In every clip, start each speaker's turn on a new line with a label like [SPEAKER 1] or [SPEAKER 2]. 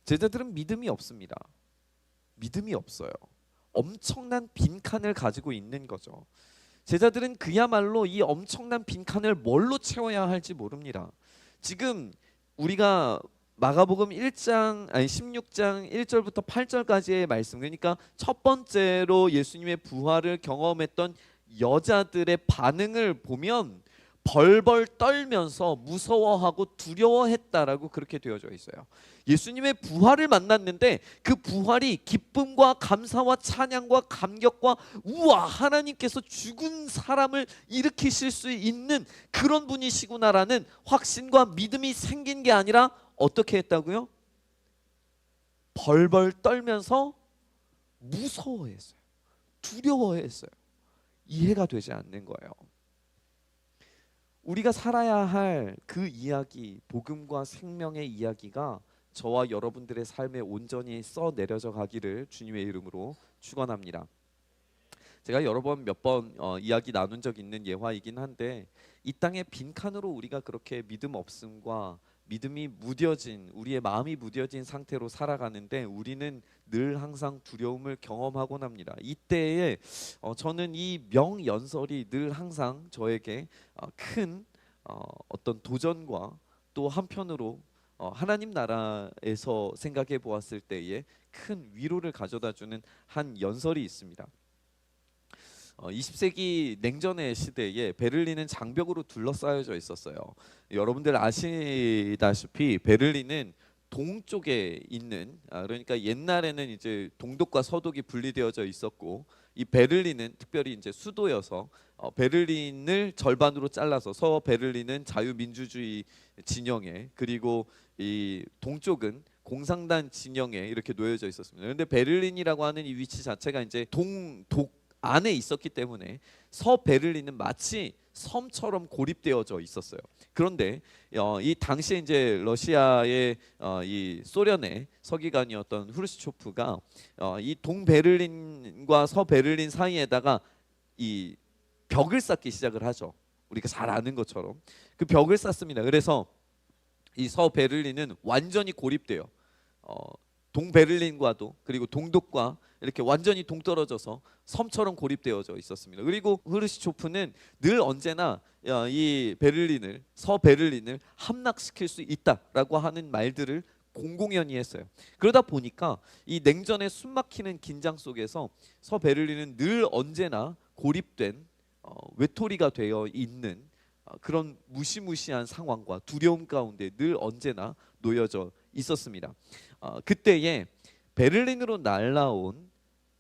[SPEAKER 1] 제자들은 믿음이 없습니다. 믿음이 없어요. 엄청난 빈칸을 가지고 있는 거죠. 제자들은 그야말로 이 엄청난 빈칸을 뭘로 채워야 할지 모릅니다. 지금 우리가 마가복음 16장 1절부터 8절까지의 말씀, 그러니까 첫 번째로 예수님의 부활을 경험했던 여자들의 반응을 보면 벌벌 떨면서 무서워하고 두려워했다라고 그렇게 되어져 있어요. 예수님의 부활을 만났는데 그 부활이 기쁨과 감사와 찬양과 감격과 우와, 하나님께서 죽은 사람을 일으키실 수 있는 그런 분이시구나라는 확신과 믿음이 생긴 게 아니라 어떻게 했다고요? 벌벌 떨면서 무서워했어요. 두려워했어요. 이해가 되지 않는 거예요. 우리가 살아야 할 그 이야기, 복음과 생명의 이야기가 저와 여러분들의 삶에 온전히 써내려져 가기를 주님의 이름으로 축원합니다. 제가 여러 번 몇 번 이야기 나눈 적 있는 예화이긴 한데, 이 땅의 빈칸으로 우리가 그렇게 믿음 없음과 믿음이 무뎌진, 우리의 마음이 무뎌진 상태로 살아가는데 우리는 늘 항상 두려움을 경험하곤 합니다. 이때에 저는 이 명연설이 늘 항상 저에게 큰 어떤 도전과 또 한편으로 하나님 나라에서 생각해 보았을 때에 큰 위로를 가져다 주는 한 연설이 있습니다. 20세기 냉전의 시대에 베를린은 장벽으로 둘러싸여져 있었어요. 여러분들 아시다시피 베를린은 동쪽에 있는, 그러니까 옛날에는 이제 동독과 서독이 분리되어져 있었고, 이 베를린은 특별히 이제 수도여서 베를린을 절반으로 잘라서 서베를린은 자유민주주의 진영에, 그리고 이 동쪽은 공산당 진영에 이렇게 놓여져 있었습니다. 그런데 베를린이라고 하는 이 위치 자체가 이제 동독 안에 있었기 때문에 서베를린은 마치 섬처럼 고립되어져 있었어요. 그런데 이 당시에 이제 러시아의 이 소련의 서기관이었던 후르시초프가 이 동베를린과 서베를린 사이에다가 이 벽을 쌓기 시작을 하죠. 우리가 잘 아는 것처럼 그 벽을 쌓습니다. 그래서 이 서베를린은 완전히 고립돼요. 동베를린과도 그리고 동독과 이렇게 완전히 동떨어져서 섬처럼 고립되어져 있었습니다. 그리고 후르시초프는 늘 언제나 이 베를린을, 서베를린을 함락시킬 수 있다라고 하는 말들을 공공연히 했어요. 그러다 보니까 이 냉전의 숨막히는 긴장 속에서 서베를린은 늘 언제나 고립된 외톨이가 되어 있는 그런 무시무시한 상황과 두려움 가운데 늘 언제나 놓여져 있었습니다. 그때에 베를린으로 날아온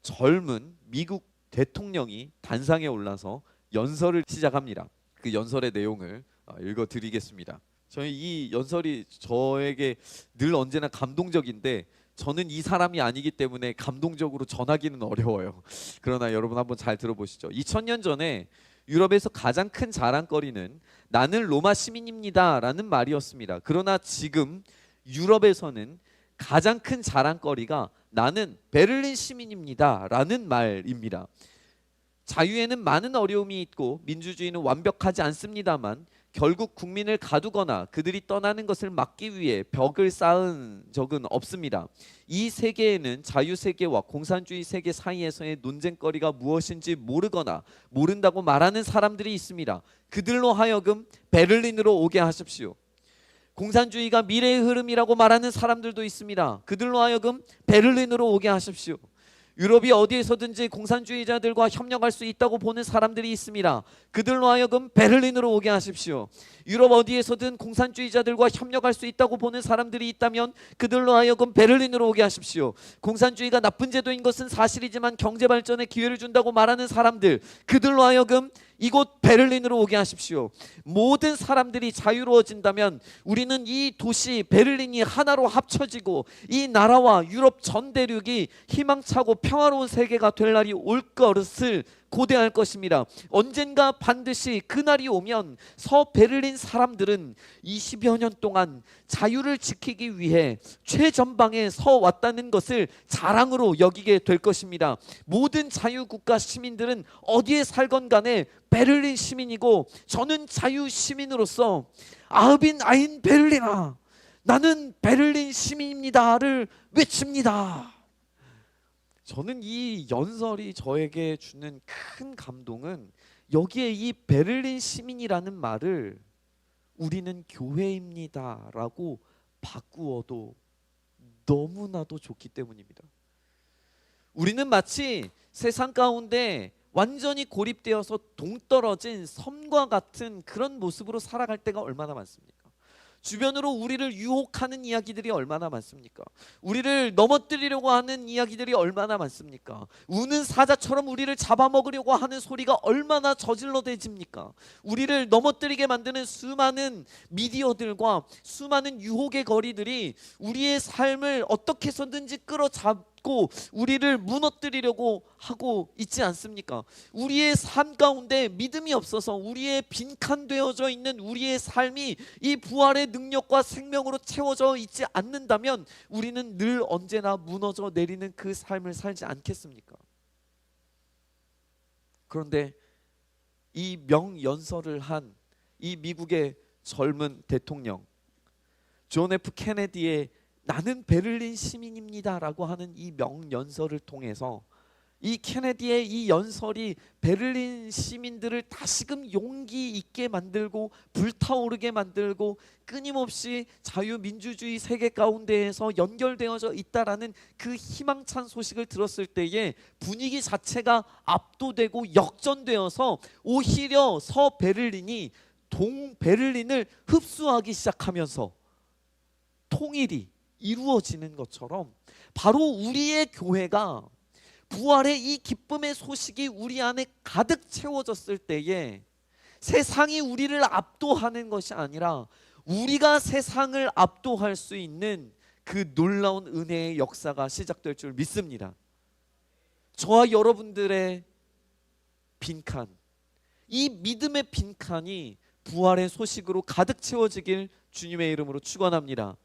[SPEAKER 1] 젊은 미국 대통령이 단상에 올라서 연설을 시작합니다. 그 연설의 내용을 읽어드리겠습니다. 저희 이 연설이 저에게 늘 언제나 감동적인데 저는 이 사람이 아니기 때문에 감동적으로 전하기는 어려워요. 그러나 여러분 한번 잘 들어보시죠. 2000년 전에 유럽에서 가장 큰 자랑거리는 나는 로마 시민입니다 라는 말이었습니다. 그러나 지금 유럽에서는 가장 큰 자랑거리가 나는 베를린 시민입니다 라는 말입니다. 자유에는 많은 어려움이 있고 민주주의는 완벽하지 않습니다만 결국 국민을 가두거나 그들이 떠나는 것을 막기 위해 벽을 쌓은 적은 없습니다. 이 세계에는 자유세계와 공산주의 세계 사이에서의 논쟁거리가 무엇인지 모르거나 모른다고 말하는 사람들이 있습니다. 그들로 하여금 베를린으로 오게 하십시오. 공산주의가 미래의 흐름이라고 말하는 사람들도 있습니다. 그들로 하여금 베를린으로 오게 하십시오. 유럽이 어디에서든지 공산주의자들과 협력할 수 있다고 보는 사람들이 있습니다. 그들로 하여금 베를린으로 오게 하십시오. 유럽 어디에서든 공산주의자들과 협력할 수 있다고 보는 사람들이 있다면 그들로 하여금 베를린으로 오게 하십시오. 공산주의가 나쁜 제도인 것은 사실이지만 경제발전에 기회를 준다고 말하는 사람들, 그들로 하여금 이곳 베를린으로 오게 하십시오. 모든 사람들이 자유로워진다면 우리는 이 도시 베를린이 하나로 합쳐지고 이 나라와 유럽 전 대륙이 희망차고 평화로운 세계가 될 날이 올 것을 고대할 것입니다. 언젠가 반드시 그날이 오면 서베를린 사람들은 20여 년 동안 자유를 지키기 위해 최전방에 서 왔다는 것을 자랑으로 여기게 될 것입니다. 모든 자유국가 시민들은 어디에 살건 간에 베를린 시민이고, 저는 자유 시민으로서 아흐빈 아인 베를린아, 나는 베를린 시민입니다를 외칩니다. 저는 이 연설이 저에게 주는 큰 감동은 여기에 이 베를린 시민이라는 말을 우리는 교회입니다라고 바꾸어도 너무나도 좋기 때문입니다. 우리는 마치 세상 가운데 완전히 고립되어서 동떨어진 섬과 같은 그런 모습으로 살아갈 때가 얼마나 많습니까? 주변으로 우리를 유혹하는 이야기들이 얼마나 많습니까? 우리를 넘어뜨리려고 하는 이야기들이 얼마나 많습니까? 우는 사자처럼 우리를 잡아먹으려고 하는 소리가 얼마나 저질러대집니까? 우리를 넘어뜨리게 만드는 수많은 미디어들과 수많은 유혹의 거리들이 우리의 삶을 어떻게 해서든지 끌어잡고 우리를 무너뜨리려고 하고 있지 않습니까? 우리의 삶 가운데 믿음이 없어서 우리의 빈칸되어져 있는 우리의 삶이 이 부활의 능력과 생명으로 채워져 있지 않는다면 우리는 늘 언제나 무너져 내리는 그 삶을 살지 않겠습니까? 그런데 이 명연설을 한 이 미국의 젊은 대통령 존 F 케네디의 나는 베를린 시민입니다 라고 하는 이 명연설을 통해서 이 케네디의 이 연설이 베를린 시민들을 다시금 용기 있게 만들고 불타오르게 만들고 끊임없이 자유민주주의 세계 가운데에서 연결되어져 있다라는 그 희망찬 소식을 들었을 때에 분위기 자체가 압도되고 역전되어서 오히려 서베를린이 동베를린을 흡수하기 시작하면서 통일이 이루어지는 것처럼 바로 우리의 교회가 부활의 이 기쁨의 소식이 우리 안에 가득 채워졌을 때에 세상이 우리를 압도하는 것이 아니라 우리가 세상을 압도할 수 있는 그 놀라운 은혜의 역사가 시작될 줄 믿습니다. 저와 여러분들의 빈칸, 이 믿음의 빈칸이 부활의 소식으로 가득 채워지길 주님의 이름으로 축원합니다.